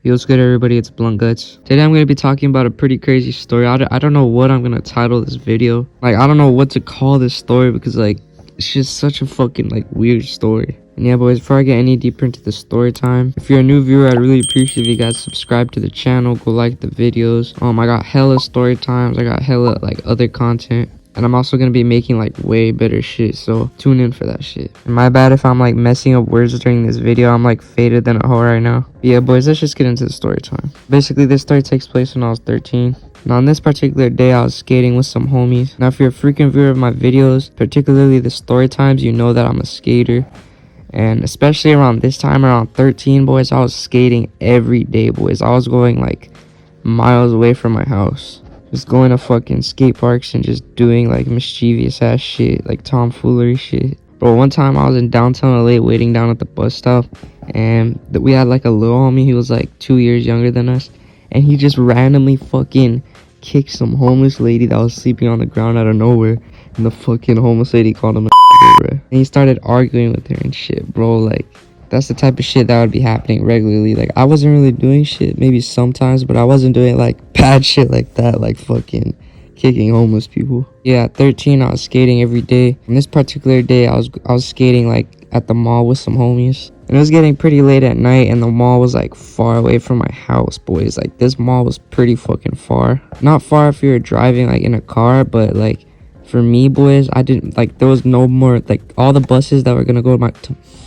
Yo, what's good, everybody? It's Blunt Guts. Today I'm going to be talking about a pretty crazy story. I don't know what I'm going to title this video. Like, I don't know what to call this story because, like, it's just such a fucking, like, weird story. And yeah, boys, before I get any deeper into the story time, if you're a new viewer, I'd really appreciate if you guys subscribe to the channel, go like the videos. I got hella story times, I got hella, like, other content. And I'm also going to be making, like, way better shit, so tune in for that shit. And my bad if I'm, like, messing up words during this video. I'm, like, faded than a hoe right now. But yeah, boys, let's just get into the story time. Basically, this story takes place when I was 13. Now, on this particular day, I was skating with some homies. Now, if you're a frequent viewer of my videos, particularly the story times, you know that I'm a skater. And especially around this time, around 13, boys, I was skating every day, boys. I was going, like, miles away from my house. Just going to fucking skate parks and just doing, like, mischievous ass shit, like tomfoolery shit. Bro, one time I was in downtown LA waiting down at the bus stop, and we had, like, a little homie. He was, like, 2 years younger than us, and he just randomly fucking kicked some homeless lady that was sleeping on the ground out of nowhere, and the fucking homeless lady called him a bro. And he started arguing with her and shit, bro. Like, that's the type of shit that would be happening regularly. Like, I wasn't really doing shit, maybe sometimes, but I wasn't doing, like, bad shit like that, like fucking kicking homeless people. Yeah, at 13, I was skating every day. On this particular day, I was skating, like, at the mall with some homies. And it was getting pretty late at night, and the mall was, like, far away from my house, boys. Like, this mall was pretty fucking far. Not far if you were driving, like, in a car, but, like, for me, boys, I didn't, like, there was no more, like, all the buses that were gonna go to my...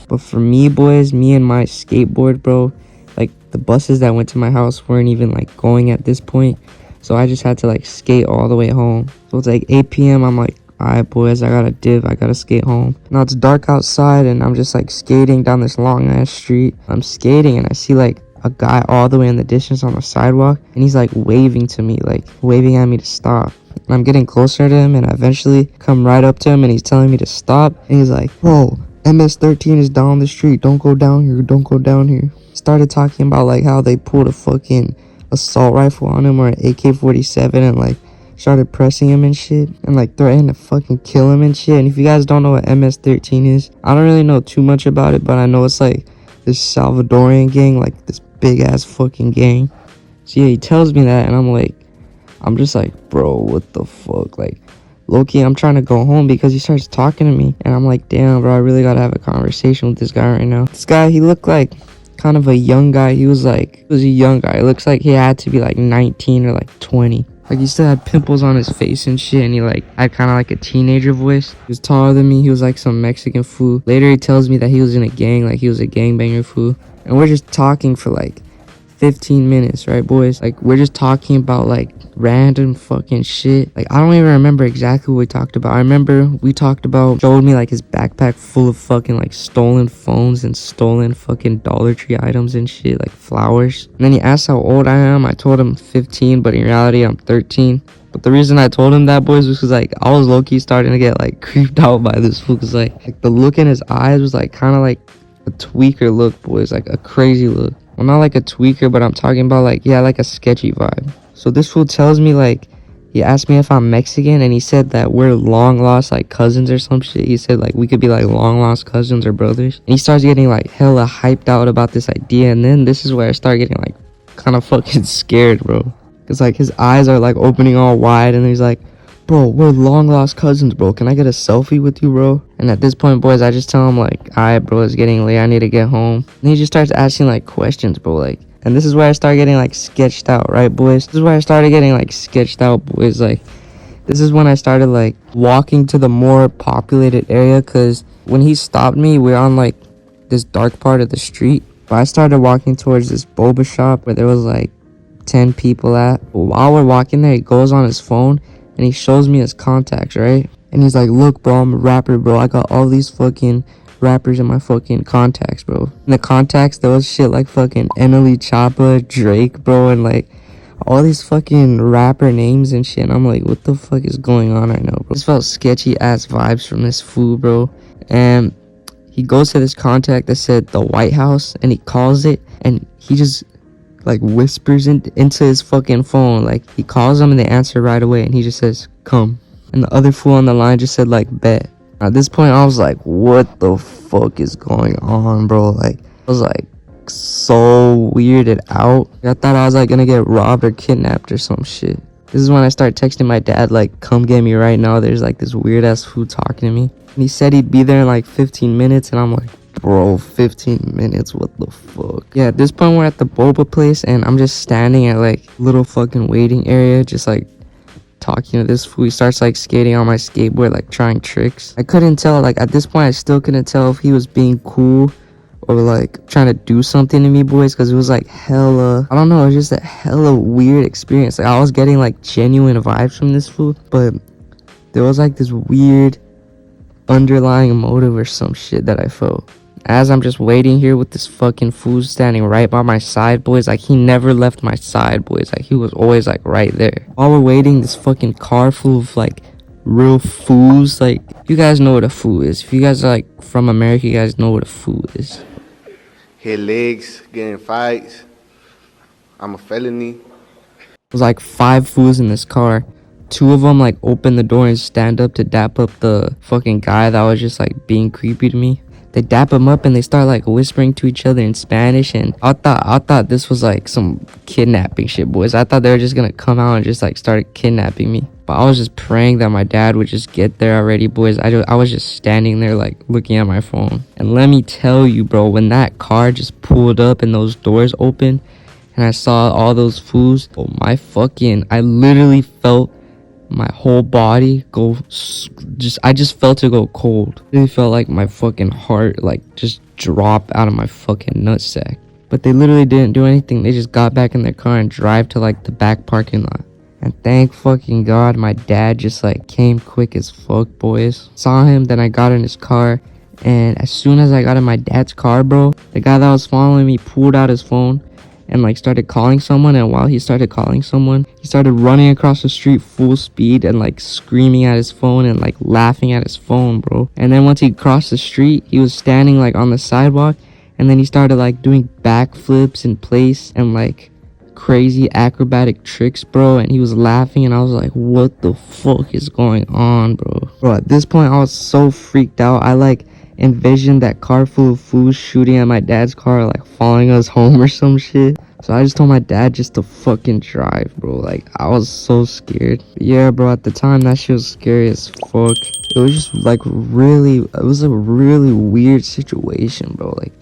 But for me, boys, me and my skateboard, bro, like, the buses that went to my house weren't even, like, going at this point. So I just had to, like, skate all the way home. So it's, like, 8 p.m. I'm like, alright, boys, I gotta div. I gotta skate home. Now it's dark outside, and I'm just, like, skating down this long-ass street. I'm skating, and I see, like, a guy all the way in the distance on the sidewalk. And he's, like, waving to me, like, waving at me to stop. And I'm getting closer to him, and I eventually come right up to him, and he's telling me to stop. And he's like, bro, MS-13 is down the street. Don't go down here. Don't go down here. Started talking about, like, how they pulled a fucking assault rifle on him or an AK-47 and, like, started pressing him and shit. And, like, threatened to fucking kill him and shit. And if you guys don't know what MS-13 is, I don't really know too much about it, but I know it's, like, this Salvadorian gang, like, this big-ass fucking gang. So, yeah, he tells me that, and I'm just like, bro, what the fuck? Like, low-key, I'm trying to go home because he starts talking to me. And I'm like, damn, bro, I really gotta have a conversation with this guy right now. This guy, he looked like kind of a young guy. He was a young guy. It looks like he had to be like 19 or like 20. Like, he still had pimples on his face and shit. And he, like, had kind of like a teenager voice. He was taller than me. He was like some Mexican fool. Later, he tells me that he was in a gang. Like, he was a gangbanger fool. And we're just talking for like 15 minutes, right, boys? Like, we're just talking about, like, random fucking shit. Like, I don't even remember exactly what we talked about. I remember we talked about, showed me, like, his backpack full of fucking, like, stolen phones and stolen fucking Dollar Tree items and shit, like flowers. And then he asked how old I am. I told him 15, but in reality, I'm 13. But the reason I told him that, boys, was because, like, I was low-key starting to get, like, creeped out by this fool. Because, like, the look in his eyes was, like, kind of like a tweaker look, boys. Like, a crazy look. Well, not like a tweaker, but I'm talking about, like, yeah, like a sketchy vibe. So this fool tells me, like, he asked me if I'm Mexican, and he said that we're long-lost, like, cousins or some shit. He said, like, we could be, like, long-lost cousins or brothers. And he starts getting, like, hella hyped out about this idea, and then this is where I start getting, like, kind of fucking scared, bro. Because, like, his eyes are, like, opening all wide, and he's like, bro, we're long-lost cousins, bro. Can I get a selfie with you, bro? And at this point, boys, I just tell him, like, alright, bro, it's getting late. I need to get home. And he just starts asking, like, questions, bro, like. And this is where I start getting, like, sketched out, right, boys? This is where I started getting, like, sketched out, boys. Like, this is when I started, like, walking to the more populated area. Because when he stopped me, we're on, like, this dark part of the street. But I started walking towards this boba shop where there was, like, 10 people at. But while we're walking there, he goes on his phone and he shows me his contacts, right? And he's like, look, bro, I'm a rapper, bro. I got all these fucking rappers in my fucking contacts, bro. In the contacts, there was shit like fucking Enely Choppa, Drake, bro, and like all these fucking rapper names and shit. And I'm like, what the fuck is going on right now, bro? This felt sketchy ass vibes from this fool, bro. And he goes to this contact that said the White House, and he calls it, and he just like whispers into his fucking phone. Like, he calls them and they answer right away, and he just says, come. And the other fool on the line just said, like, bet. At this point, I was like, what the fuck is going on, bro? Like, I was like, like so weirded out. I thought I was like gonna get robbed or kidnapped or some shit. This is when I start texting my dad like, come get me right now, there's like this weird ass food talking to me. And he said he'd be there in like 15 minutes, and I'm like, bro, 15 minutes, what the fuck? Yeah, at this point we're at the boba place, and I'm just standing at like little fucking waiting area, just like talking to this fool. He starts like skating on my skateboard, like trying tricks. I couldn't tell, like at this point I still couldn't tell if he was being cool or like trying to do something to me, boys, because it was like hella, I don't know, it was just a hella weird experience. Like I was getting like genuine vibes from this fool, but there was like this weird underlying motive or some shit that I felt. As I'm just waiting here with this fucking fool standing right by my side, boys, like he never left my side, boys, like he was always like right there. While we're waiting, this fucking car full of like real fools, like you guys know what a fool is. If you guys are like from America, you guys know what a fool is. Hit legs, get in fights. I'm a felony. It was like 5 fools in this car. 2 of them like open the door and stand up to dap up the fucking guy that was just like being creepy to me. They dap him up and they start like whispering to each other in Spanish, and I thought this was like some kidnapping shit, boys. I thought they were just gonna come out and just like start kidnapping me. But I was just praying that my dad would just get there already, boys. I was just standing there like looking at my phone. And let me tell you, bro, when that car just pulled up and those doors opened and I saw all those fools, oh my fucking, I literally felt my whole body go, I just felt it go cold. It really felt like my fucking heart like just drop out of my fucking nutsack. But they literally didn't do anything. They just got back in their car and drive to like the back parking lot. And thank fucking God my dad just like came quick as fuck, boys. Saw him, then I got in his car, and as soon as I got in my dad's car, bro, the guy that was following me pulled out his phone and like started calling someone. And while he started calling someone, he started running across the street full speed and like screaming at his phone and like laughing at his phone, bro. And then once he crossed the street, he was standing like on the sidewalk, and then he started like doing backflips in place and like crazy acrobatic tricks, bro. And he was laughing, and I was like, what the fuck is going on, bro? At this point I was so freaked out. I like envisioned that car full of fools shooting at my dad's car, like following us home or some shit. So I just told my dad just to fucking drive, bro. Like I was so scared. But yeah, bro, at the time that shit was scary as fuck. It was just like it was a really weird situation, bro. Like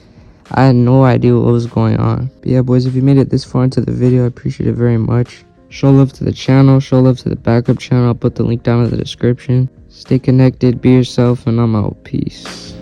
I had no idea what was going on. But yeah, boys, if you made it this far into the video, I appreciate it very much. Show love to the channel, show love to the backup channel. I'll put the link down in the description. Stay connected, be yourself, and I'm out. Peace.